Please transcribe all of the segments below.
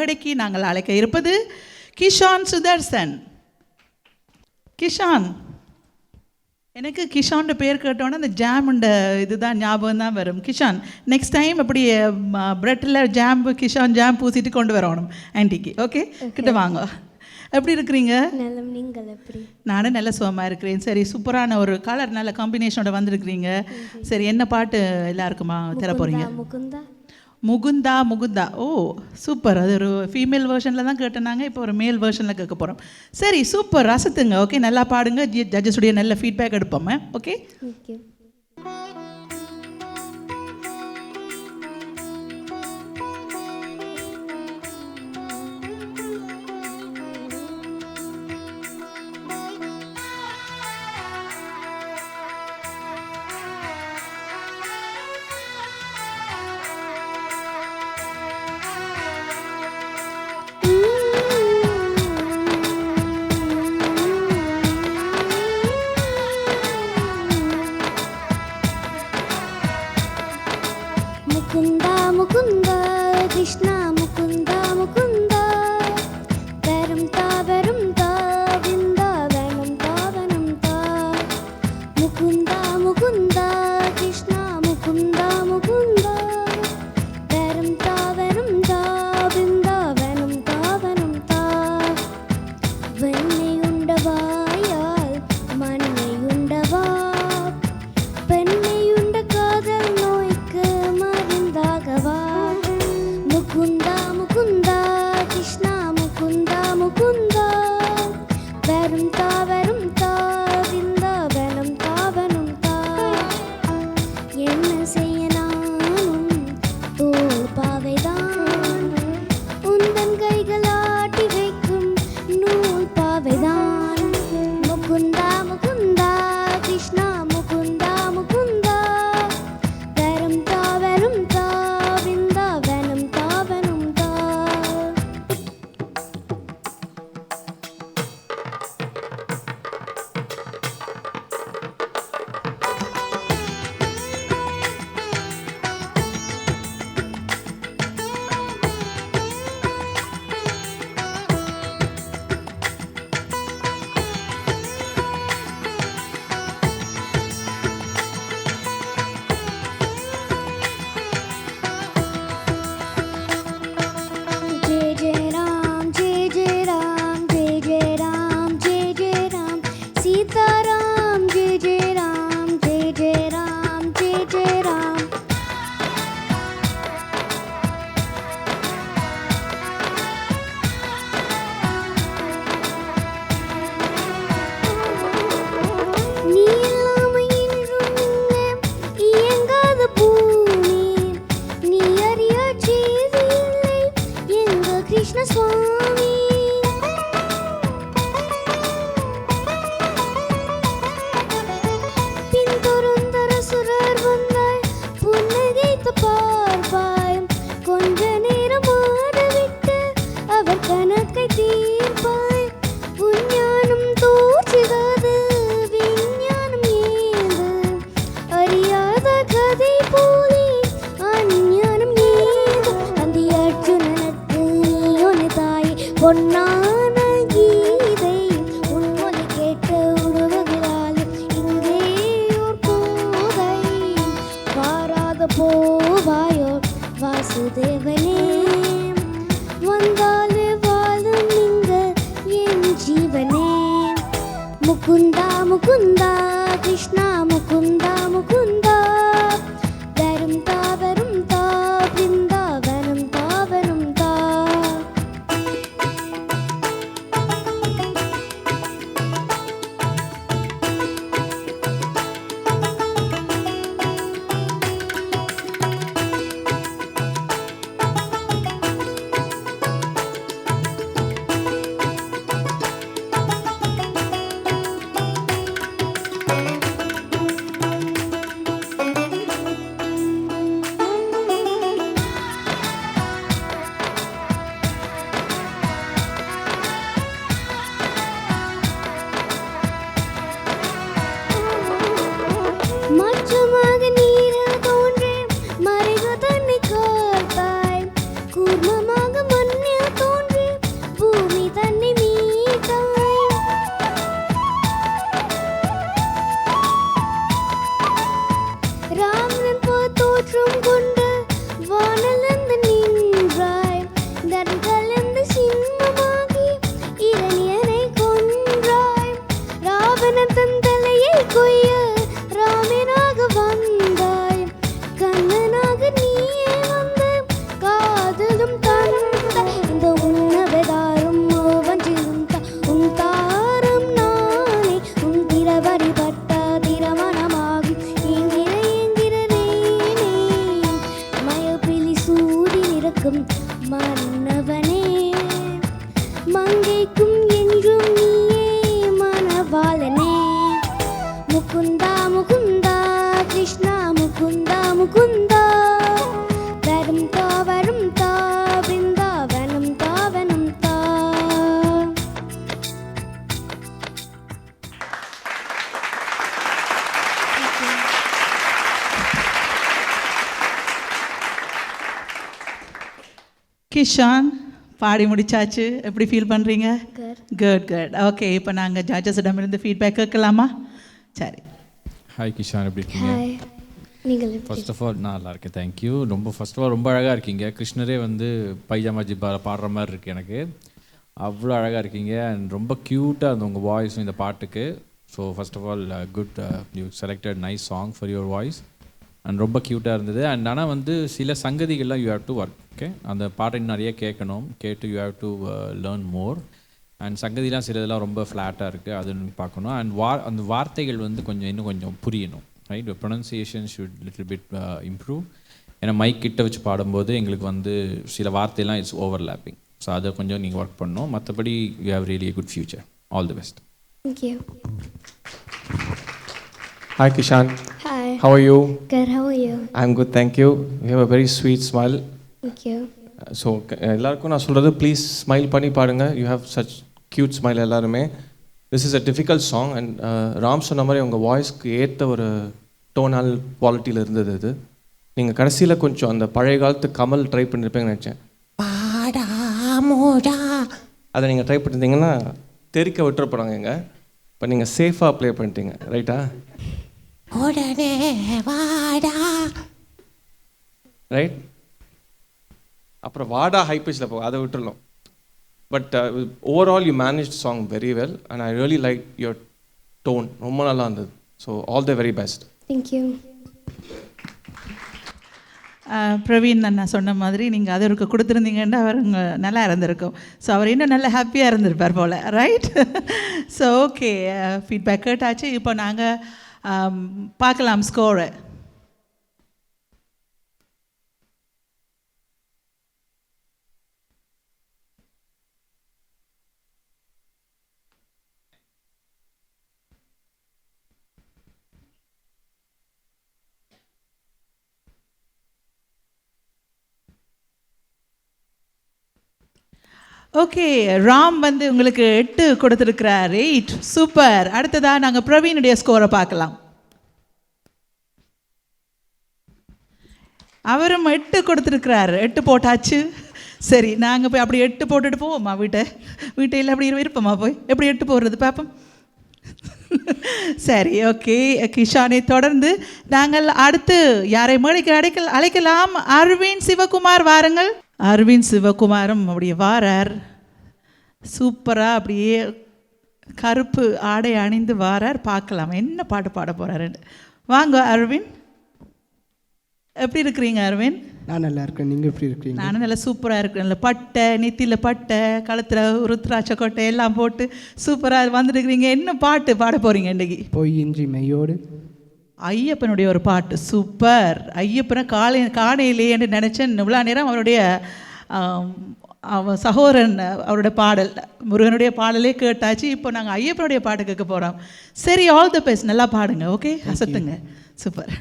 மேடைக்கு நாங்கள் அழைக்க இருப்பது கிஷான் சுதர்சன். கிஷான், எனக்கு கிஷான் பேர் கேட்டோன்னே அந்த ஜாமுண்ட இதுதான் ஞாபகம் தான் வரும். கிஷான், நெக்ஸ்ட் டைம் அப்படி ப்ரெட்டில் கிஷான் ஜாம் பூசிட்டு கொண்டு வரணும் ஆன்டிக்கு. ஓகே, கிட்ட வாங்க. எப்படி இருக்கிறீங்க? நானும் நல்ல சுகமாக இருக்கிறேன். சரி, சூப்பரான ஒரு கலர் நல்ல காம்பினேஷனோட வந்திருக்கிறீங்க. சரி, என்ன பாட்டு எல்லாருக்குமா தர போகிறீங்க? முகுந்தா முகுந்தா. ஓ சூப்பர். அது ஒரு ஃபீமேல் வேர்ஷனில் தான் கேட்டனாங்க, இப்போ ஒரு மேல் வேர்ஷனில் கேட்க போகிறோம். சரி, சூப்பர், ரசத்துங்க. ஓகே, நல்லா பாடுங்க. ஜட்ஜஸுடைய நல்ல ஃபீட்பேக் எடுப்போம். ஓகே, பொன்னான கீதை உன்மொழி கேட்ட உறவுகளால் இங்கே ஓர் போதை வாராத போவாயோ வாசுதேவனே வந்தாலே வாழும் இங்க என் ஜீவனே முகுந்தா முகுந்தா கிருஷ்ணா முகுந்தா முகுந்தா வரும் தா பிருந்தாவனம் தாவனம் தா. காக்கும் மன்னவனே மங்கைக்கும் என்றும் நீயே மணவாளனே முகுந்தா முகுந்தா கிருஷ்ணா முகுந்தா முகுந்தா வரும் தா பிருந்தாவனம் தாவனம் தா. கிஷான் பாடி முடிச்சாச்சு, எப்படி ஃபீல் பண்ணுறீங்க? Good. Good good. ஓகே, இப்போ நாங்கள் ஜட்ஜஸிடமிருந்து ஃபீட்பேக் கேட்கலாமா? சரி. ஹாய் கிஷான், எப்படி இருக்கீங்க? ஹாய், நீங்கள் ஃபர்ஸ்ட் ஆஃப் ஆல் நான் நல்லா இருக்கேன், தேங்க்யூ. ஃபர்ஸ்ட் ஆஃப் ஆல் ரொம்ப அழகாக இருக்கீங்க. கிருஷ்ணரே வந்து பைஜாமா ஜிப்பாவில் பாடுற மாதிரி இருக்குது எனக்கு. அவ்வளோ அழகாக இருக்கீங்க அண்ட் ரொம்ப க்யூட்டாக இருந்த உங்கள் வாய்ஸும் இந்த பாட்டுக்கு. So first of all good, you selected nice song for your voice and ரொம்ப க்யூட்டாக இருந்தது. அண்ட் ஆனால் வந்து சில சங்கதிகள்லாம் you have to work. Okay, அந்த பாட்டை நிறைய கேட்கணும், கேட்டு you have to learn more. And சங்கதிலாம் சில இதெல்லாம் ரொம்ப ஃப்ளாட்டாக இருக்குது, அதுன்னு பார்க்கணும். அண்ட் அந்த வார்த்தைகள் வந்து இன்னும் கொஞ்சம் புரியணும், right? Pronunciation should little bit improve. ஏன்னா மைக் கிட்ட வச்சு பாடும்போது எங்களுக்கு வந்து சில வார்த்தையெல்லாம் இட்ஸ் ஓவர்லேப்பிங். ஸோ அதை கொஞ்சம் நீங்கள் ஒர்க் பண்ணணும். மற்றபடி you have really a good future. All the best. Thank you. Hi Kishan, Hi. how are you? Good, how are you? I'm good, thank you. You have a very sweet smile. Thank you. So எல்லாருக்கும் நான் சொல்கிறது, please smile பண்ணி பாடுங்க. You have such cute smile எல்லாருமே. This is a difficult song and Ram சொன்ன மாதிரி உங்கள் வாய்ஸ்க்கு ஏற்ற ஒரு டோனால் குவாலிட்டியில் இருந்தது இது. நீங்கள் கடைசியில் கொஞ்சம் அந்த பழைய காலத்து கமல் ட்ரை பண்ணியிருப்பேங்கன்னு நினச்சேன். பாடா மோடா அதை நீங்கள் ட்ரை பண்ணியிருந்தீங்கன்னா தெரிக்க விட்டுறப்போறாங்க எங்க. இப்போ நீங்கள் சேஃபாக ப்ளே பண்ணிட்டீங்க, ரைட்டா? உடனே வாடா, ரைட்? அப்புறம் வாடா ஹை பிச்சில் போகும், அதை விட்டுடலாம். But overall you manage song very well and I really like your tone. ரொம்ப நல்லா இருந்தது. So all the very best. Thank you. Praveen அண்ணா சொன்ன மாதிரி நீங்கள் அதற்கு கொடுத்துருந்தீங்கன்னா அவர் நல்லா இருந்திருக்கும். ஸோ அவர் இன்னும் நல்லா ஹாப்பியாக இருந்திருப்பார் போல், ரைட்? ஸோ ஓகே, ஃபீட்பேக் கேட்டாச்சு. இப்போ நாங்கள் பார்க்கலாம் ஸ்கோரை. ஓகே, ராம் வந்து உங்களுக்கு 8 கொடுத்துருக்கிறார். 8, சூப்பர். அடுத்ததாக நாங்கள் பிரவீனுடைய ஸ்கோரை பார்க்கலாம். அவரும் 8 கொடுத்துருக்கிறார். 8 போட்டாச்சு. சரி, நாங்கள் போய் அப்படி 8 போட்டுட்டு போவோம்மா வீட்டையில் அப்படி இருப்போம்மா போய் எப்படி 8 போடுறது பார்ப்போம். சரி, ஓகே. கிஷானை தொடர்ந்து நாங்கள் அடுத்து யாரை மேடைக்கு அழைக்கலாம்? அரவிந்த் சிவகுமார் வாருங்கள். அரவிந்த் சிவகுமாரும் அப்படியே வாரார். சூப்பராக அப்படியே கருப்பு ஆடை அணிந்து வாரார். பார்க்கலாம் என்ன பாட்டு பாட போகிறாருன்னு. வாங்க அரவிந்த், எப்படி இருக்கிறீங்க அரவிந்த்? நான் நல்லா இருக்கேன், நீங்கள் எப்படி இருக்கீங்க? நானும் நல்லா சூப்பராக இருக்கேன். நல்ல பட்டை, நெத்தியில் பட்டை, கழுத்தில் ருத்ராட்ச கொட்டை எல்லாம் போட்டு சூப்பராக வந்துருக்கிறீங்க. என்ன பாட்டு பாட போகிறீங்க இன்றைக்கி? பொய்யின்றி மெய்யோடு. ஐயப்பனுடைய ஒரு பாட்டு. சூப்பர். ஐயப்பனை காணையிலே என்று நினச்சேன். இவ்வளோ நேரம் அவருடைய சகோதரன் அவருடைய பாடல், முருகனுடைய பாடலே கேட்டாச்சு. இப்போ நாங்கள் ஐயப்பனுடைய பாட்டு கேட்க போகிறோம். சரி, ஆல் தி பெஸ்ட். நல்லா பாடுங்க. ஓகே, அசத்துங்க. சூப்பர்.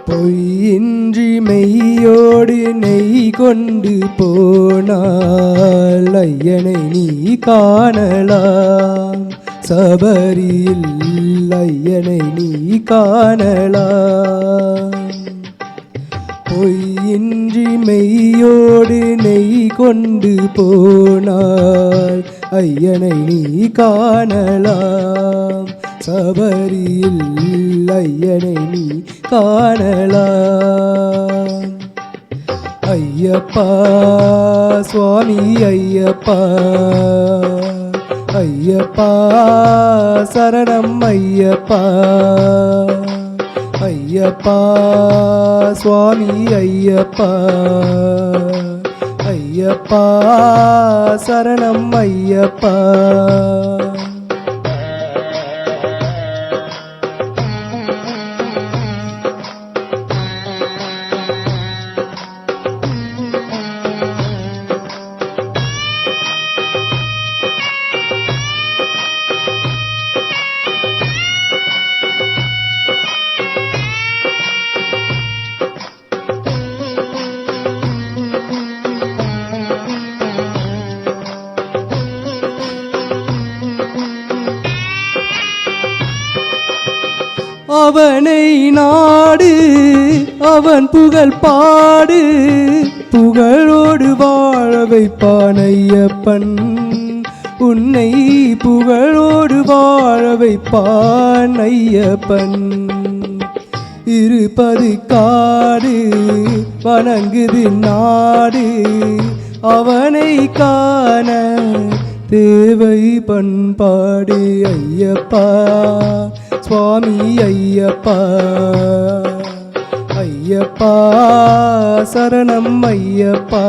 பொய்யின்றி மெய்யோடு நெய் கொண்டு போனால் ஐயனை நீ காணலாம். சபரியில் ஐயனை நீ காணலாம். பொய்யின்றி மெய்யோடு நெய் கொண்டு போனால் ஐயனை நீ காணலாம். சபரியில் ஐயனை நீ காணலாம். ஐயப்பா சுவாமி ஐயப்பா ஐயப்பா சரணம் ஐயப்பா ஐயப்பா சுவாமி ஐயப்பா ஐயப்பா சரணம் ஐயப்பா அவனை நாடு அவன் புகழ் பாடு புகழோடு வாழ வைப்பான் ஐயப்பன் உன்னை புகழோடு வாழ வைப்பான் ஐயப்பன் இருப்பது காடு வணங்குது நாடு அவனை காண தேவை பண்பாடு ஐயப்பா சுவாமி ஐயப்பா ஐயப்பா சரணம் ஐயப்பா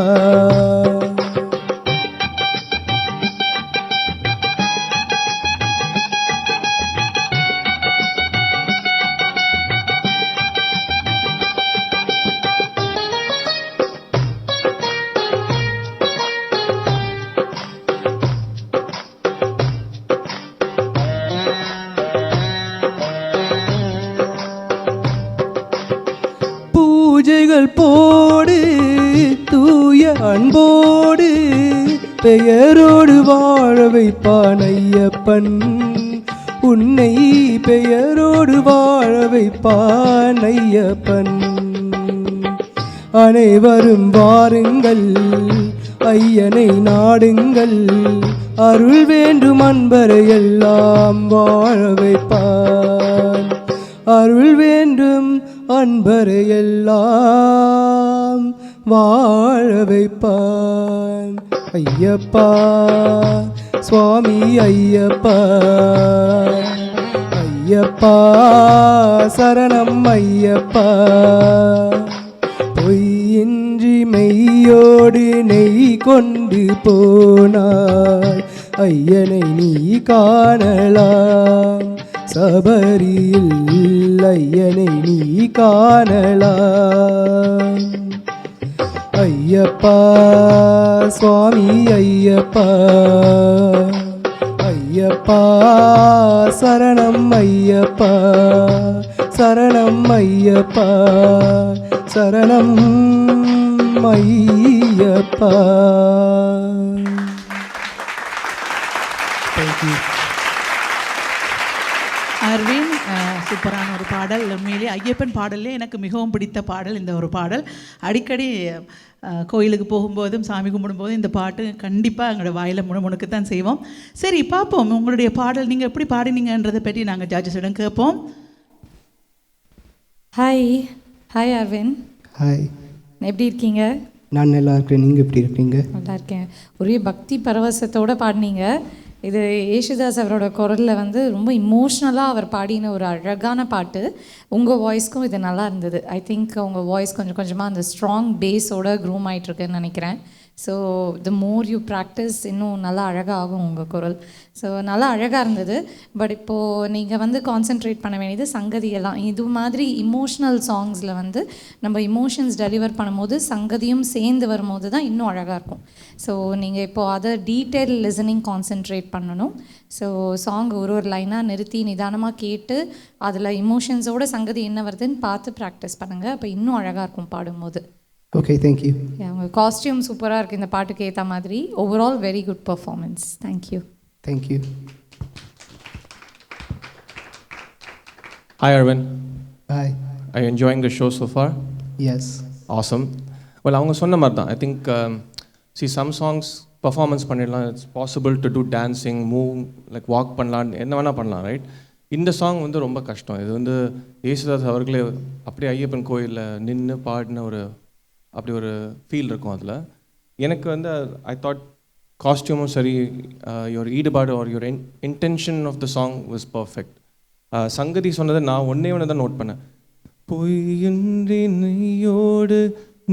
பூஜைகள் போடு தூய அன்போடு பெயரோடு வாழ வைப்பான் ஐயப்பன் உன்னை பெயரோடு வாழ வைப்பான் ஐயப்பன் அனைவரும் வாருங்கள் ஐயனை நாடுங்கள் அருள் வேண்டும் அன்பரை எல்லாம் வாழ வைப்பான் அருள் வேண்டும் அன்பரை எல்லாம் வாழ வைப்பான் ஐயப்பா சுவாமி ஐயப்பா ஐயப்பா சரணம் ஐயப்பா பொய்யின்றி மெய்யோடு நெய் கொண்டு போனாய் ஐயனை நீ காணலாம் சபரியில் ஐயனை நீ காணலாம் ஐயப்பா சுவாமி ஐயப்பா ஐயப்பா சரணம் ஐயப்பா சரணம் ஐயப்பா சரணம் ஐயப்பா தேங்க்யூ அரவிந்த் சூப்பரான ஒரு பாடல் உண்மையிலே ஐயப்பன் பாடல்லே எனக்கு மிகவும் பிடித்த பாடல் இந்த ஒரு பாடல் அடிக்கடி கோயிலுக்கு போகும்போதும் சாமி கும்பிடும்போதும் இந்த பாட்டு கண்டிப்பாக எங்களோட வாயில் முணுமுணுக்கு தான் செய்வோம் சரி பார்ப்போம் உங்களுடைய பாடல் நீங்கள் எப்படி பாடினீங்கன்றதை பற்றி நாங்கள் ஜட்ஜஸிடம் கேட்போம் ஹாய் ஹாய் அரவிந்த் ஹாய் எப்படி இருக்கீங்க நான் நல்லா இருக்கேன் நீங்கள் எப்படி இருக்கீங்க நல்லா இருக்கேன் ஒரே பக்தி பரவசத்தோடு பாடினீங்க இது யேசுதாஸ் அவரோட குரலில் வந்து ரொம்ப இமோஷ்னலாக அவர் பாடின ஒரு அழகான பாட்டு உங்கள் வாய்ஸ்க்கும் இது நல்லா இருந்தது ஐ திங்க் உங்கள் வாய்ஸ் கொஞ்சம் கொஞ்சமாக அந்த ஸ்ட்ராங் பேஸோட க்ரூம் ஆகிட்டுருக்குன்னு நினைக்கிறேன் so the more you practice இன்னும் நல்லா அழகாகும் உங்கள் குரல் ஸோ நல்லா அழகாக இருந்தது பட் இப்போது நீங்கள் வந்து கான்சென்ட்ரேட் பண்ண வேண்டியது சங்கதியெல்லாம் இது மாதிரி இமோஷ்னல் சாங்ஸில் வந்து நம்ம இமோஷன்ஸ் டெலிவர் பண்ணும்போது சங்கதியும் சேர்ந்து வரும்போது தான் இன்னும் அழகாக இருக்கும் ஸோ நீங்கள் இப்போது அதை டீட்டெயில் லிசனிங் கான்சென்ட்ரேட் பண்ணணும் ஸோ சாங் ஒரு லைனாக நிறுத்தி நிதானமாக கேட்டு அதில் இமோஷன்ஸோட சங்கதி என்ன வருதுன்னு பார்த்து ப்ராக்டிஸ் பண்ணுங்கள் அப்போ இன்னும் அழகாக இருக்கும் பாடும்போது ஓகே தேங்க்யூ உங்கள் காஸ்டியூம் சூப்பராக இருக்குது இந்த பாட்டுக்கு ஏற்ற மாதிரி overall very good performance thank you thank you Hi Arvind, boy are you enjoying the show so far? Yes Awesome. Well, அவங்க சொன்ன மாதிரி தான் I think see some songs performance பண்ணிடலாம் it's possible to do dancing move like walk பண்ணலாம் என்ன வேணால் பண்ணலாம் right இந்த சாங் வந்து ரொம்ப கஷ்டம் இது வந்து யேசுதாஸ் அவர்களே அப்படியே ஐயப்பன் கோயிலில் நின்று பாடின ஒரு அப்படி ஒரு ஃபீல் இருக்கும் அதில். எனக்கு வந்து ஐ தாட் காஸ்டியூமும் சரி, யுவர் ஈடுபாடு or your intention of the song was perfect. சங்கதி சொன்னதை நான் ஒன்றே தான் நோட் பண்ணேன். பொய்யின்றி நெய்யோடு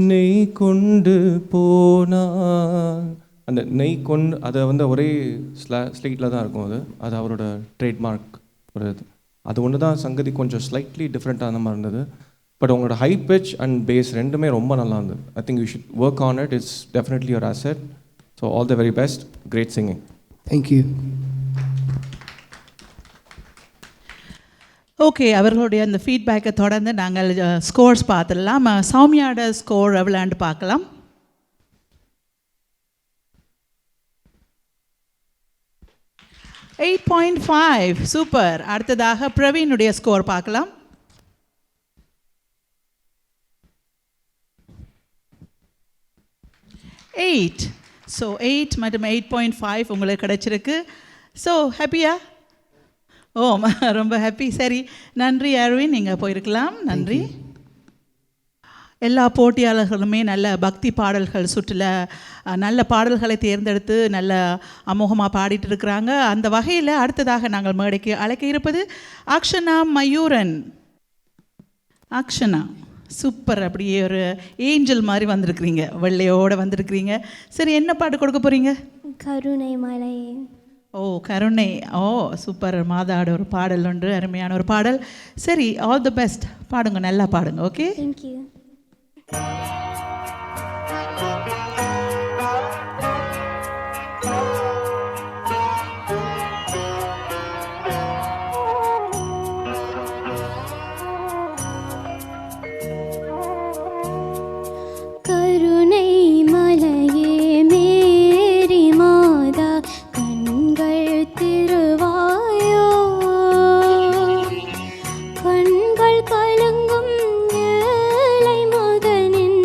நெய் கொண்டு போனான். அந்த நெய் கொண்டு அதை வந்து ஒரே ஸ்லைட்டில் தான் இருக்கும். அது அவரோட ட்ரேட்மார்க் ஒரு இது. அது ஒன்று தான் சங்கதி கொஞ்சம் ஸ்லைட்லி டிஃப்ரெண்ட்டான மாதிரி இருந்தது. பட் உங்களோட ஹை பிச் அண்ட் பேஸ் ரெண்டுமே ரொம்ப நல்லா இருந்தது. I think you should work on it. It's definitely your asset. So all the very best. Great singing. Thank you. Okay, அவர்களுடைய அந்த ஃபீட்பேக்கை தொடர்ந்து நாங்கள் ஸ்கோர்ஸ் பார்த்துடலாம். சௌமியாவோட ஸ்கோர் எவ்வளோன்னு பார்க்கலாம். Eight 8.5 super. அடுத்ததாக பிரவீனுடைய ஸ்கோர் பார்க்கலாம். 8. ஸோ 8 மற்றும் 8.5 உங்களுக்கு கிடைச்சிருக்கு. ஸோ ஹாப்பியா? ஓ, ரொம்ப ஹாப்பி. சரி, நன்றி அரவிந்த், நீங்கள் போயிருக்கலாம். நன்றி. எல்லா போட்டியாளர்களுமே நல்ல பக்தி பாடல்கள் சுற்றில் நல்ல பாடல்களை தேர்ந்தெடுத்து நல்ல அமோகமாக பாடிட்டு இருக்கிறாங்க. அந்த வகையில் அடுத்ததாக நாங்கள் மேடைக்கு அழைக்க இருப்பது அக்ஷனா மயூரன். அக்ஷனா சூப்பர், அப்படியே ஒரு ஏஞ்சல் மாதிரி வந்திருக்கிறீங்க, வெள்ளையோடு வந்திருக்கிறீங்க. சரி, என்ன பாட்டு கொடுக்க போகிறீங்க? கருணை மலை. ஓ, கருணை. ஓ சூப்பர், மாதாவோட ஒரு பாடல் ஒன்று, அருமையான ஒரு பாடல். சரி, ஆல் தி பெஸ்ட், பாடுங்க, நல்லா பாடுங்க. Okay, thank you. கருணை மலையே மேரி மாதா கண்கள் திருவாயோ, கண்கள் கலங்கும் ஏழை மகனின்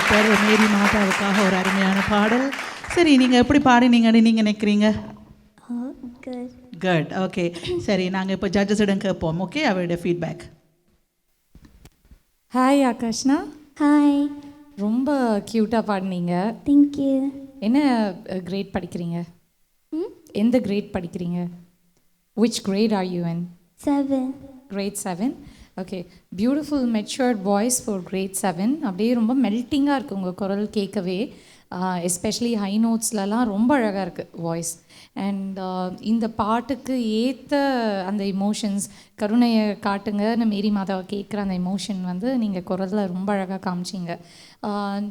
சூப்பர். மேரி மாதாவுக்காக ஒரு அருமையான பாடல். சரி, நீங்கள் எப்படி பாடினீங்கன்னு நீங்கள் நினைக்கிறீங்க? குட். குட். ஓகே, சரி, நாங்கள் இப்போ ஜட்ஜஸிடம் கேட்போம். ஓகே, அவருடைய ஃபீட்பேக். Hi ஆகாஷ்னா, hi. ரொம்ப க்யூட்டாக பாடினீங்க. தேங்க்யூ. என்ன கிரேட் படிக்கிறீங்க? எந்த கிரேட் படிக்கிறீங்க? Which grade are you in? 7. Grade 7. Okay, beautiful matured voice for grade 7. அப்படியே ரொம்ப மெல்ட்டிங்காக இருக்குது உங்கள் குரல் கேட்கவே. எஸ்பெஷலி ஹை நோட்ஸ்லலாம் ரொம்ப அழகாக இருக்குது வாய்ஸ். அண்ட் இந்த பாட்டுக்கு ஏற்ற அந்த இமோஷன்ஸ், கருணையை காட்டுங்கன்னு மேரி மாதாவை கேட்குற அந்த இமோஷன் வந்து நீங்கள் குரலில் ரொம்ப அழகாக காமிச்சிங்க.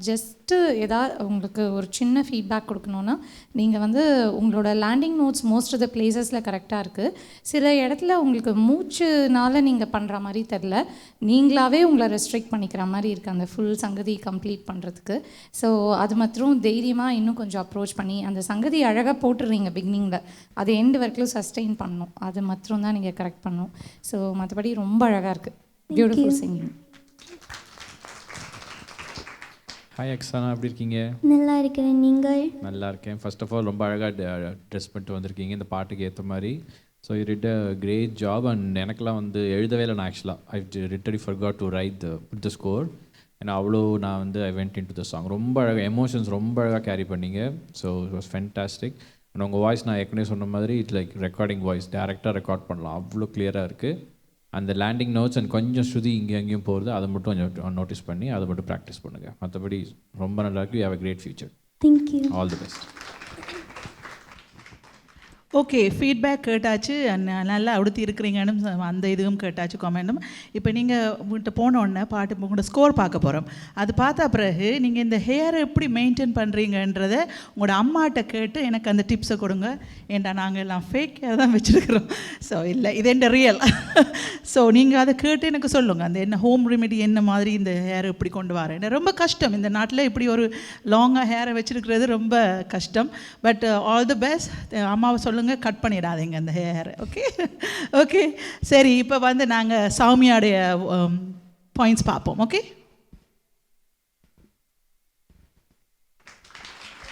ஜஸ்ட்டு ஏதாவது உங்களுக்கு ஒரு சின்ன ஃபீட்பேக் கொடுக்கணுன்னா, நீங்கள் வந்து உங்களோட landing notes most of the பிளேசஸில் கரெக்டாக இருக்குது. சில இடத்துல உங்களுக்கு மூச்சுனால நீங்கள் பண்ணுற மாதிரி தெரில, நீங்களாவே உங்களை ரெஸ்ட்ரிக்ட் பண்ணிக்கிற மாதிரி இருக்குது அந்த ஃபுல் சங்கதி கம்ப்ளீட் பண்ணுறதுக்கு. ஸோ அது மாத்திரம் தைரியமாக இன்னும் கொஞ்சம் அப்ரோச் பண்ணி அந்த சங்கதி அழகாக போட்டுடுறீங்க பிகினிங்கில், அது எண்டு வரைக்கும் சஸ்டெயின் பண்ணணும். அது மாத்திரம் தான் நீங்கள் கரெக்ட் பண்ணணும். ஸோ மற்றபடி ரொம்ப அழகாக இருக்குது. Beautiful singing. ஹாய் அக்ஸானா, எப்படி இருக்கீங்க? நல்லா இருக்கிறேன். நீங்கள்? நல்லா இருக்கேன். ஃபர்ஸ்ட் ஆஃப் ஆல் ரொம்ப அழகாக ட்ரெஸ் பண்ணிட்டு வந்திருக்கீங்க இந்த பாட்டுக்கு ஏற்ற மாதிரி. So you did a great job. And எனக்கெலாம் வந்து எழுதவே இல்லை நான் ஆக்சுவலாக. I literally forgot to write the score. ஏன்னா அவ்வளோ நான் வந்து I went into the song. ரொம்ப அழகாக எமோஷன்ஸ் ரொம்ப அழகாக கேரி பண்ணீங்க. So it was fantastic. And உங்கள் வாய்ஸ் நான் ஏற்கனவே சொன்ன மாதிரி இட்ஸ் லைக் ரெக்கார்டிங் வாய்ஸ், டேரெக்டாக ரெக்கார்ட் பண்ணலாம், அவ்வளோ கிளியராக இருக்குது. அந்த லேண்டிங் நோட்ஸ் அண்ட் கொஞ்சம் ஸ்ருதி இங்கே அங்கேயும் போகிறது, அதை மட்டும் கொஞ்சம் நோட்டீஸ் பண்ணி அதை மட்டும் ப்ராக்டிஸ் பண்ணுங்கள். மற்றபடி ரொம்ப நல்லா இருக்குது. You have a great future. Thank you. All the best. Okay, feedback கேட்டாச்சு. நல்லா உடுத்தி இருக்கிறீங்கன்னு அந்த இதுவும் கேட்டாச்சு, கமெண்டும். இப்போ நீங்கள் உங்கள்கிட்ட போனோடனே பாட்டு உங்களோட ஸ்கோர் பார்க்க போகிறோம். அது பார்த்தா பிறகு நீங்கள் இந்த ஹேரை எப்படி மெயின்டைன் பண்ணுறீங்கன்றதை உங்களோட அம்மாட்ட கேட்டு எனக்கு அந்த டிப்ஸை கொடுங்க. ஏன்டா நாங்கள் எல்லாம் ஃபேக் ஹேர் தான் வச்சுருக்கிறோம். ஸோ இல்லை, இது என்ன ரியல். ஸோ நீங்கள் அதை கேட்டு எனக்கு சொல்லுங்கள், அந்த என்ன ஹோம் ரெமெடி என்ன மாதிரி இந்த ஹேரை இப்படி கொண்டு வரேன். ரொம்ப கஷ்டம் இந்த நாட்டில் இப்படி ஒரு லாங்காக ஹேரை வச்சுருக்கிறது ரொம்ப கஷ்டம். But all the best. அம்மாவை சொல்லுங்கள், கட் பண்ணிடாதீங்க அந்த ஹேர். ஓகே ஓகே, சரி. இப்போ வந்து நாங்கள் சௌமியாவுடைய பாயிண்ட்ஸ் பார்ப்போம். ஓகே,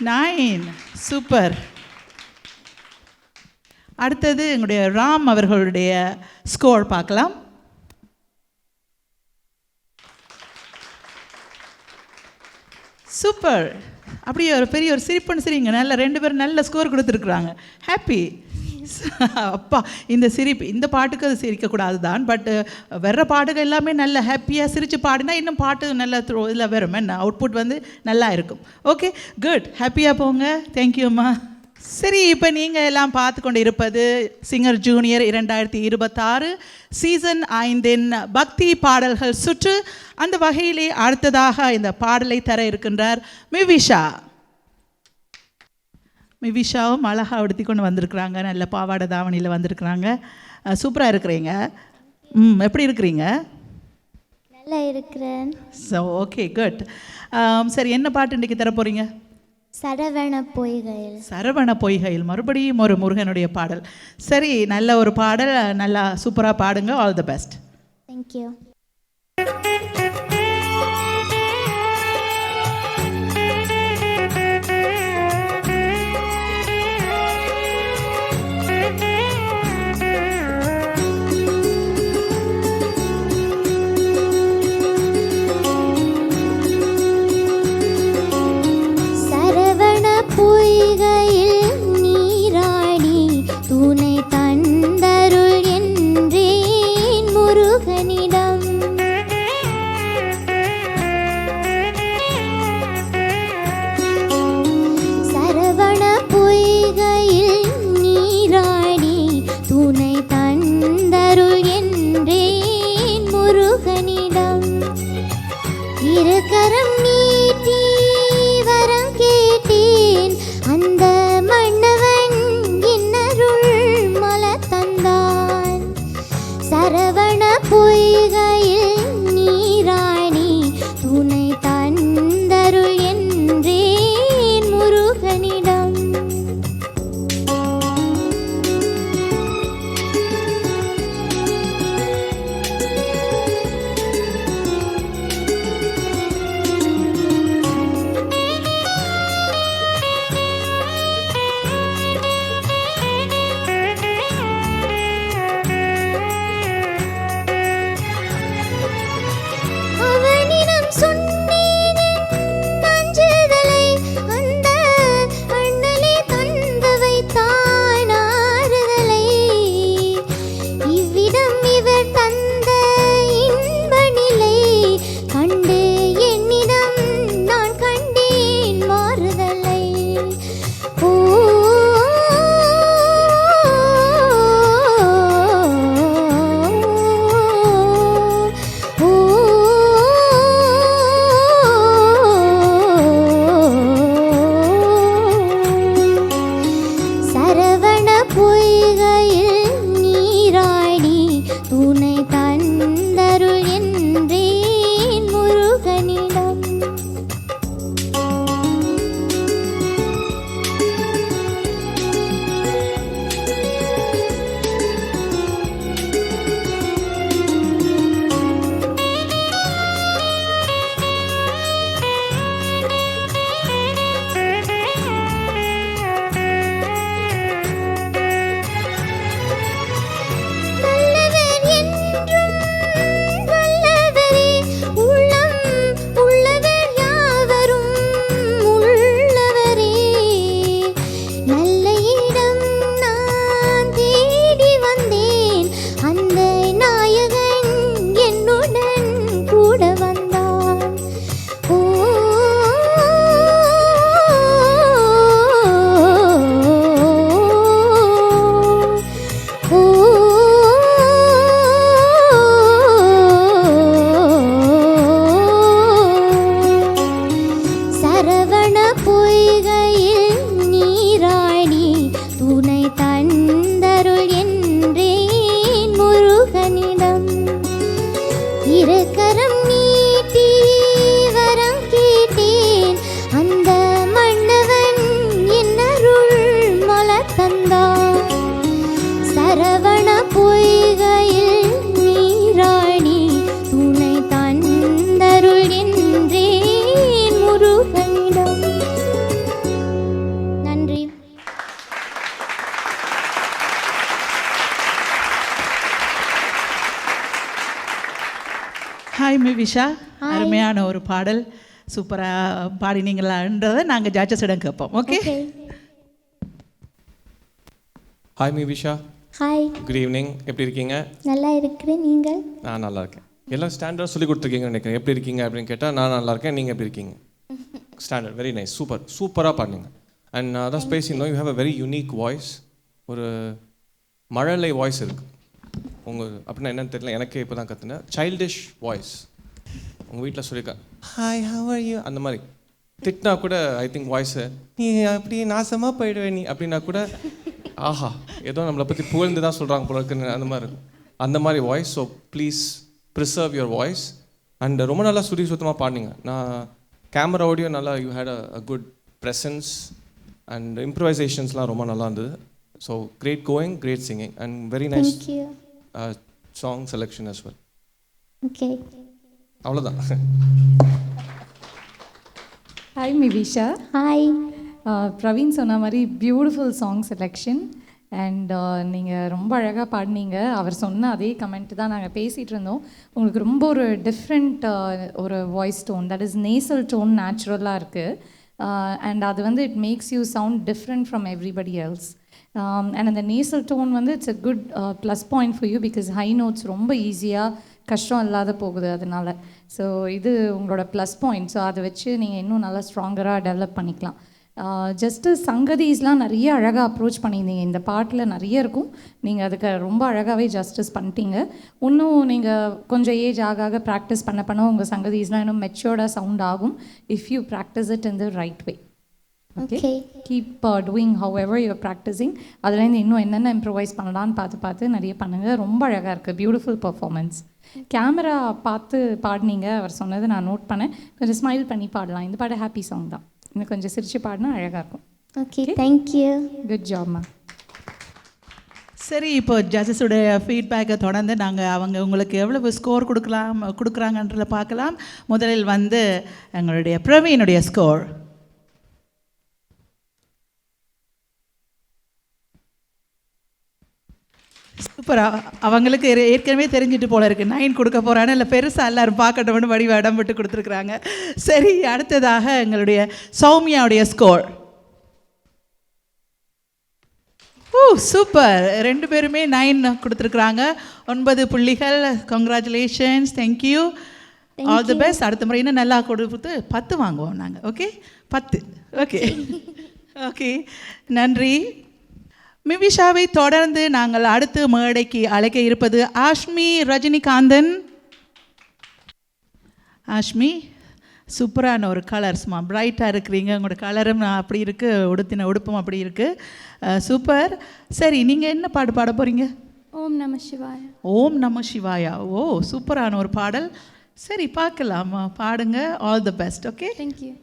9. சூப்பர். அடுத்தது எங்களுடைய ராம் அவர்களுடைய ஸ்கோர் பார்க்கலாம். சூப்பர். அப்படியே ஒரு பெரிய ஒரு சிரிப்புன்னு சிரிங்க. நல்ல 2 பேரும் நல்ல ஸ்கோர் கொடுத்துருக்குறாங்க. ஹாப்பி. அப்பா, இந்த சிரிப்பு இந்த பாட்டுக்கு அது சிரிக்கக்கூடாது தான். பட் வர்ற பாட்டுகள் எல்லாமே நல்ல ஹாப்பியாக சிரித்து பாடினா இன்னும் பாட்டு நல்ல இதில் வரும். என்ன அவுட்புட் வந்து நல்லா இருக்கும். Okay, good. ஹாப்பியாக போங்க. தேங்க்யூம்மா. சரி, இப்போ நீங்கள் எல்லாம் பார்த்து கொண்டு இருப்பது சிங்கர் ஜூனியர் 2026 சீசன் 5 பக்தி பாடல்கள் சுற்று. அந்த வகையிலே அடுத்ததாக இந்த பாடலை தர இருக்கின்றார் மிவிஷா. மிவிஷாவும் அழகாக உடுத்தி கொண்டு வந்திருக்கிறாங்க. நல்ல பாவாடை தாவணியில் வந்திருக்கிறாங்க. சூப்பராக இருக்கிறீங்க. எப்படி இருக்கிறீங்க? நல்லா இருக்கிறேன். So okay, good. சரி, என்ன பாட்டு இன்றைக்கி தர போகிறீங்க? சரவண பொய்கையில். சரவண பொய்கையில் மறுபடியும் ஒரு முருகனுடைய பாடல். சரி, நல்ல ஒரு பாடல், நல்லா சூப்பராக பாடுங்க. All the best. தேங்க்யூ. பொய்கையில் நீராடி துணை தந்தருள் என்றேன் முருகனிடம். சரவண பொய்கையில் நீராடி துணை தந்தருள்கின்றேன் முருகனிடம். நன்றி. ஹாய் மிவிஷா, அருமையான ஒரு பாடல், சூப்பராக பாடினீங்களான்றதை நாங்கள் ஜட்ஜஸிடம் கேட்போம். Okay, hi Mivisha. Hi, good evening. எப்படி இருக்கீங்க? நல்லா இருக்கிறேன். நீங்கள்? நான் நல்லா இருக்கேன். எல்லாம் ஸ்டாண்டர்ட் சொல்லி கொடுத்துருக்கீங்கன்னு நினைக்கிறேன். எப்படி இருக்கீங்க அப்படின்னு கேட்டால் நான் நல்லா இருக்கேன். நீங்கள் எப்படி இருக்கீங்க? ஸ்டாண்டர்ட், வெரி நைஸ், சூப்பராக பாடுங்க. அண்ட் அதான் பேசியிருந்தோம், you have a very unique voice. ஒரு மழலை வாய்ஸ் இருக்குது உங்கள். அப்படின்னா என்னன்னு தெரியல, எனக்கே இப்போ தான் கற்றுனேன். Childish voice. உங்கள் வீட்டில் சொல்லியிருக்கேன், ஹாய் ஹவ் ஆர் யூ அந்த மாதிரி. திட்டினா கூட ஐ திங்க் வாய்ஸு, நீ அப்படியே நாசமாக போயிடுவேன் நீ அப்படின்னா கூட, ஆஹா ஏதோ நம்மளை பற்றி புகழ்ந்து தான் சொல்கிறாங்க போல இருக்குன்னு அந்த மாதிரி இருக்கும். அந்த மாதிரி voice. So please preserve your voice. And ரொம்ப நல்லா சுத்தமாக பாடினீங்க. நான் கேமராவோடையும் நல்லா you had a good presence and இம்ப்ரவைசேஷன்ஸ்லாம் ரொம்ப நல்லா இருந்தது. So great going, great singing and very nice song selection as well. Okay, அவ்வளோதான். ஹாய் மிவிஷா. ஹாய். பிரவீன் சொன்ன மாதிரி பியூட்டிஃபுல் சாங் செலெக்ஷன். அண்ட் நீங்கள் ரொம்ப அழகாக பாடினீங்க. அவர் சொன்ன அதே கமெண்ட் தான் நாங்கள் பேசிகிட்டு இருந்தோம். உங்களுக்கு ரொம்ப ஒரு டிஃப்ரெண்ட் ஒரு voice tone, that is nasal tone நேச்சுரலாக இருக்குது. அண்ட் அது வந்து it makes you sound different from everybody else. And அந்த நேசல் டோன் வந்து it's a good plus point for you, because high notes ரொம்ப ஈஸியாக கஷ்டம் இல்லாத போகுது அதனால். ஸோ இது உங்களோட ப்ளஸ் பாயிண்ட். ஸோ அதை வச்சு நீங்கள் இன்னும் நல்லா ஸ்ட்ராங்கராக டெவலப் பண்ணிக்கலாம். ஜஸ்ட்டு சங்கதிஸ்லாம் நிறைய அழகாக அப்ரோச் பண்ணியிருந்தீங்க. இந்த பாட்டில் நிறைய இருக்கும், நீங்கள் அதுக்கு ரொம்ப அழகாகவே ஜஸ்டிஸ் பண்ணிட்டீங்க. இன்னும் நீங்கள் கொஞ்சம் ஏஜ் ஆக ப்ராக்டிஸ் பண்ண உங்கள் சங்கதிஸ்லாம் இன்னும் மெச்சூர்டாக சவுண்ட் ஆகும், if you practise it in the right way. Okay, keep doing however you're practising. அதுலேருந்து இன்னும் என்னென்ன இம்ப்ரூவைஸ் பண்ணலான்னு பார்த்து நிறைய பண்ணுங்கள். ரொம்ப அழகாக இருக்குது, பியூட்டிஃபுல் பர்ஃபார்மன்ஸ். கேமரா பார்த்து பாடினீங்க, அவர் சொன்னது நான் நோட் பண்ணேன். கொஞ்சம் ஸ்மைல் பண்ணி பாடலாம். இந்த பாட்டு ஹாப்பி சாங் தான், இன்னும் கொஞ்சம் சிரிச்சு பாடினா அழகாக இருக்கும். Okay, thank you. குட் ஜாப்மா. சரி, இப்போ ஜட்ஜஸுடைய ஃபீட்பேக்கை தொடர்ந்து நாங்கள் அவங்க உங்களுக்கு எவ்வளவு ஸ்கோர் கொடுக்குறாங்கன்றத பார்க்கலாம். முதலில் வந்து எங்களுடைய பிரவீனுடைய ஸ்கோர். சூப்பராக, அவங்களுக்கு ஏற்கனவே தெரிஞ்சிட்டு போல இருக்குது 9 கொடுக்க போகிறான்னு. இல்லை பெருசாக எல்லாரும் பார்க்கட்டும்னு வடிவ இடம் விட்டு கொடுத்துருக்குறாங்க. சரி, அடுத்ததாக எங்களுடைய சௌமியாவுடைய ஸ்கோர். சூப்பர், 2 பேருமே 9 கொடுத்துருக்குறாங்க. 9 புள்ளிகள். Congratulations, thank you, all the best. அடுத்த முறை இன்னும் நல்லா கொடுத்து 10 வாங்குவோம் நாங்கள். ஓகே, 10. ஓகே ஓகே, நன்றி. மிவிஷாவை தொடர்ந்து நாங்கள் அடுத்த மேடைக்கு அழைக்க இருப்பது ஆஷ்மி ரஜினிகாந்தன். ஆஷ்மி, சூப்பரான ஒரு கலர்ஸ்மா, பிரைட்டாக இருக்கிறீங்க. உங்களோட கலரும் அப்படி இருக்குது, உடுத்தின உடுப்பும் அப்படி இருக்குது, சூப்பர். சரி, நீங்கள் என்ன பாட்டு பாட போகிறீங்க? ஓம் நம சிவாய. ஓம் நம சிவாயா. ஓ, சூப்பரான ஒரு பாடல். சரி, பார்க்கலாமா, பாடுங்க. All the best. Okay, thank you.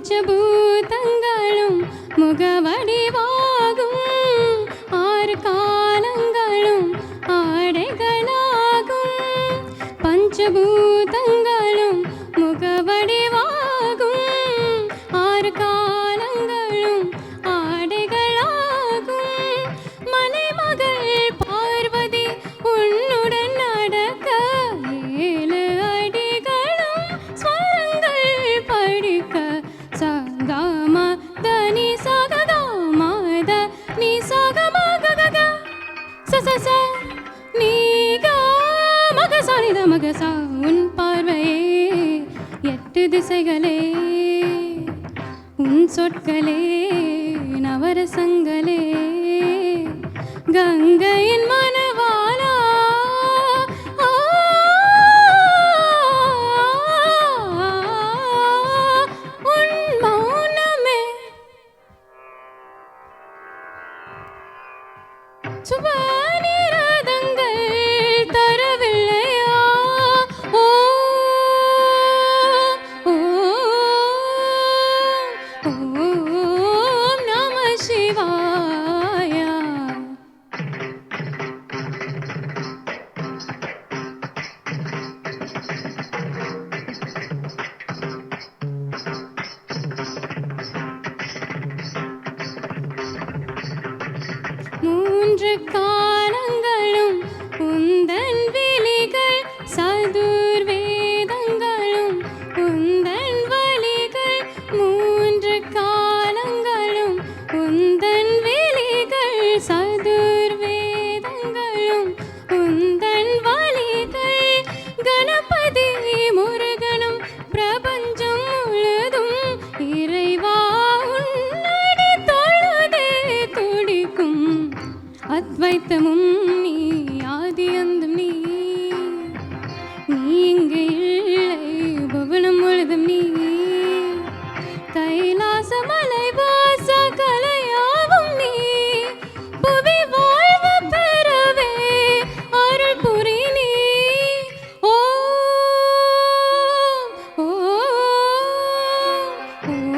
பஞ்சபூதங்களும் முகவடிவாகும், ஆறு காலங்களும் ஆடைகளாகும். பஞ்சபூதங்களும் முகவடிவாகும், ஆறு காலங்களும் ஆடைகளாகும். மலைமகள் பார்வதி உன்னுடன் நடக்க, ஏழு அடிகளும் ஸ்வரங்கள் படிக்க. சகம தனி சகம தனி சகம கக ச நீ மக சானித மகசா. உன் பார்வையே எட்டு திசைகளே, உன் சொற்களே நவரசங்களே. கங்கையின் மனவாளா, உன் மௌனமே சுபநிரதங்கள் தரவில்லையா? ஓ ஓம் நம சிவாய. மூன்று காலங்களும் உந்தன் விழிகள், சதுர்வேதங்களும் உந்தன் வழிகள். மூன்று காலங்களும் உந்தன் விழிகள், சதுர்வேதங்களும் உந்தன் வழிகள். கணபதி முருகனும் பிரபஞ்சம் முழுதும் இறைவா உன்னடி தொழுதே துடிக்கும். அத்வைத்தமும் நீ, ஆதி அந்தம் நீ. நீ இங்கு இல்லை, புவனம் முழுதும் நீ. கைலாச மலை வாச கலையாவும் நீ. புவி வாழ்வு பெறவே அருள் புரி நீ. ஓ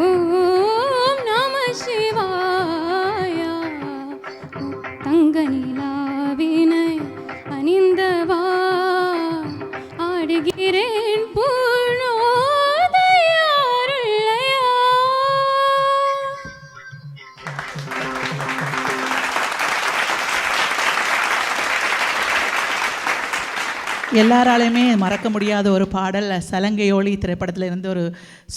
ஓம் நம சிவாய. தங்க நிலாவினை அணிந்தவா, ஆடுகிறேன் பூர்ணோதயாருள்ளையா. எல்லாராலையுமே மறக்க முடியாத ஒரு பாடல், சலங்கையோலி திரைப்படத்தில் இருந்து ஒரு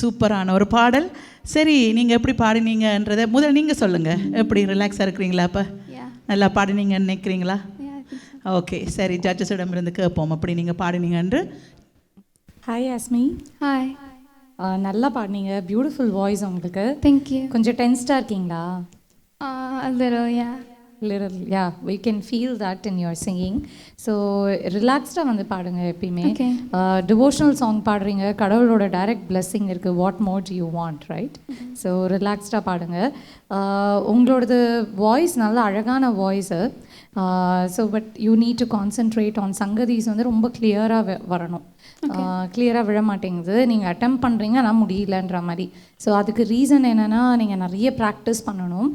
சூப்பரான ஒரு பாடல். சரி, நீங்கள் எப்படி பாடினீங்கன்றதை முதல்ல நீங்கள் சொல்லுங்கள். எப்படி ரிலாக்ஸாக இருக்கிறீங்களா? அப்போ நல்லா பாடினீங்கன்னு நினைக்கிறீங்களா? ஓகே, சரி, ஜட்ஜஸிடமிருந்து கேட்போம் அப்படி நீங்கள் பாடினீங்கன்று. ஹாய் யாஸ்மி. ஹாய். நல்லா பாடினீங்க, பியூட்டிஃபுல் வாய்ஸ் உங்களுக்கு. தேங்க்யூ. கொஞ்சம் டென்ஸ்டாக இருக்கீங்களா? அதுயா little, yeah, we can feel that in your singing. So ரிலாக்ஸ்டாக வந்து பாடுங்க எப்பயுமே. டிவோஷனல் சாங் பாடுறீங்க, கடவுளோட டைரக்ட் பிளெஸ்ஸிங் இருக்குது. What more do you want, right? So ரிலாக்ஸ்டாக பாடுங்க. உங்களோடது வாய்ஸ் நல்ல அழகான voice. So but you need to concentrate on சங்கதிஸ் வந்து ரொம்ப கிளியராக வரணும். கிளியராக விழ மாட்டேங்குது. நீங்கள் அட்டெம்ப்ட் பண்ணுறீங்க ஆனால் முடியலன்ற மாதிரி. ஸோ அதுக்கு ரீசன் என்னென்னா, நீங்கள் நிறைய ப்ராக்டிஸ் பண்ணணும்,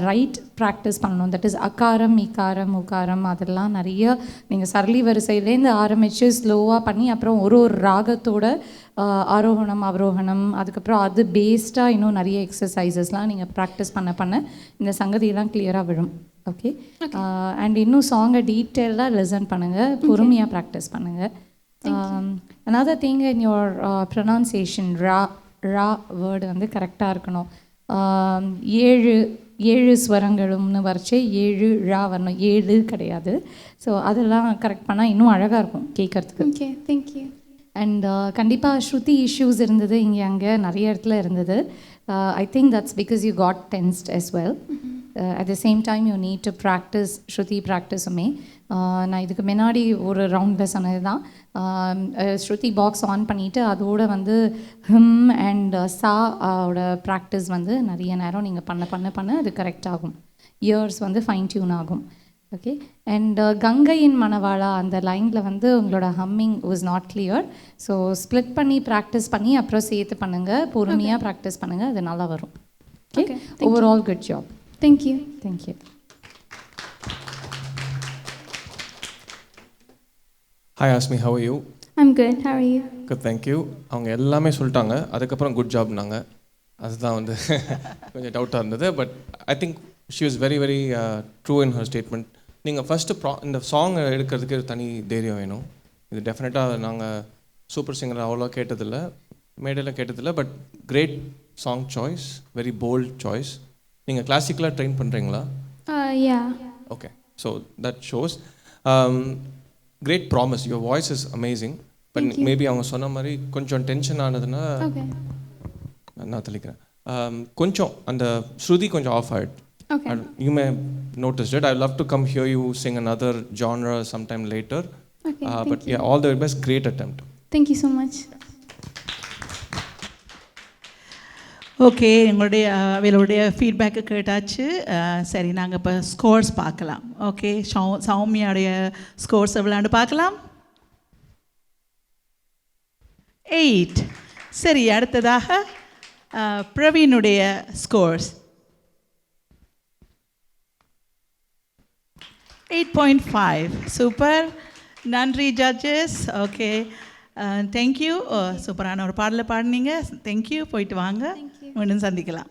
ரைட் ப்ராக்டிஸ் பண்ணணும். தட் இஸ் அகாரம், இகாரம், உகாரம், அதெல்லாம் நிறைய நீங்கள் சரளி வரிசையிலேருந்து ஆரம்பித்து ஸ்லோவாக பண்ணி அப்புறம் ஒரு ஒரு ராகத்தோட ஆரோகணம் அவரோகணம், அதுக்கப்புறம் அது பேஸ்டாக இன்னும் நிறைய எக்ஸசைசஸ்லாம் நீங்கள் ப்ராக்டிஸ் பண்ண பண்ண இந்த சங்கதியெல்லாம் கிளியராக விழும். ஓகே. அண்ட் இன்னும் சாங்கை டீட்டெயிலாக லிசன் பண்ணுங்கள், பொறுமையாக ப்ராக்டிஸ் பண்ணுங்கள். another thing in your pronunciation, ரா வேர்டு வந்து கரெக்டாக இருக்கணும். ஏழு ஸ்வரங்களும்னு வரைச்சே 7 ரா வரணும், 7 கிடையாது. ஸோ அதெல்லாம் கரெக்ட் பண்ணால் இன்னும் அழகாக இருக்கும் கேட்குறதுக்கு. Okay, thank you. அண்ட் கண்டிப்பாக ஸ்ருதி இஷ்யூஸ் இருந்தது, இங்கே அங்கே நிறைய இடத்துல இருந்தது. I think that's because you got tensed as well. At the same time you need to practice ஸ்ருதி ப்ராக்டிஸுமே. நான் இதுக்கு முன்னாடி ஒரு ரவுண்டில் சொன்னது தான், ஸ்ருதி பாக்ஸ் ஆன் பண்ணிவிட்டு அதோடு வந்து ஹிம் அண்ட் சா ஓட ப்ராக்டிஸ் வந்து நிறைய நேரம் நீங்கள் பண்ண பண்ண பண்ண அது கரெக்ட் ஆகும். இயர்ஸ் வந்து ஃபைன் டியூன் ஆகும். ஓகே அண்ட் கங்கையின் மணவாளா அந்த லைனில் வந்து உங்களோட humming was not clear. So split பண்ணி ப்ராக்டிஸ் பண்ணி அப்புறம் சேர்த்து பண்ணுங்கள், பொறுமையாக ப்ராக்டிஸ் பண்ணுங்கள், அது நல்லா வரும். Okay, overall good job. Thank you. Thank you. Hi Asmi, how are you? I'm good. How are you? Good, thank you. அவங்க எல்லாமே சொல்லிட்டாங்க, அதுக்கப்புறம் குட் ஜாப்னாங்க. அதுதான் வந்து கொஞ்சம் டவுட்டாக இருந்தது. But I think she was very very true in her statement. நீங்கள் ஃபஸ்ட்டு இந்த சாங் எடுக்கிறதுக்கு தனி தைரியம் வேணும். இது டெஃபினட்டாக நாங்கள் சூப்பர் சிங்கர் அவ்வளோ கேட்டதில்லை, மேடையில் கேட்டதில்லை. But great song choice, very bold choice. நீங்கள் கிளாசிக்கலாக ட்ரெயின் பண்ணுறீங்களா? Yeah. Okay, so that shows great promise. Your voice is amazing. But maybe அவங்க சொன்ன மாதிரி கொஞ்சம் டென்ஷன் ஆனதுன்னா ஓகே நான் தெளிக்கிறேன். கொஞ்சம் அந்த ஸ்ருதி கொஞ்சம் ஆஃப் ஆகிடுது. Okay. You may notice it. I'd love to come hear you sing another genre sometime later. Okay, but yeah, all the best. Great attempt. Thank you so much. Okay, அவளுடைய feedback கேட்டாச்சு. சரி, நாங்கள் இப்போ scores பார்க்கலாம். Okay, சௌமியாவுடைய scores எவ்வளோன்னு பார்க்கலாம். 8. சரி, அடுத்ததாக பிரவீனுடைய ஸ்கோர்ஸ் 8.5. சூப்பர், நன்றி ஜட்ஜஸ். Okay, thank you. சூப்பரான ஒரு பாடலை பாடினீங்க. தேங்க்யூ, போயிட்டு வாங்க, மீண்டும் சந்திக்கலாம்.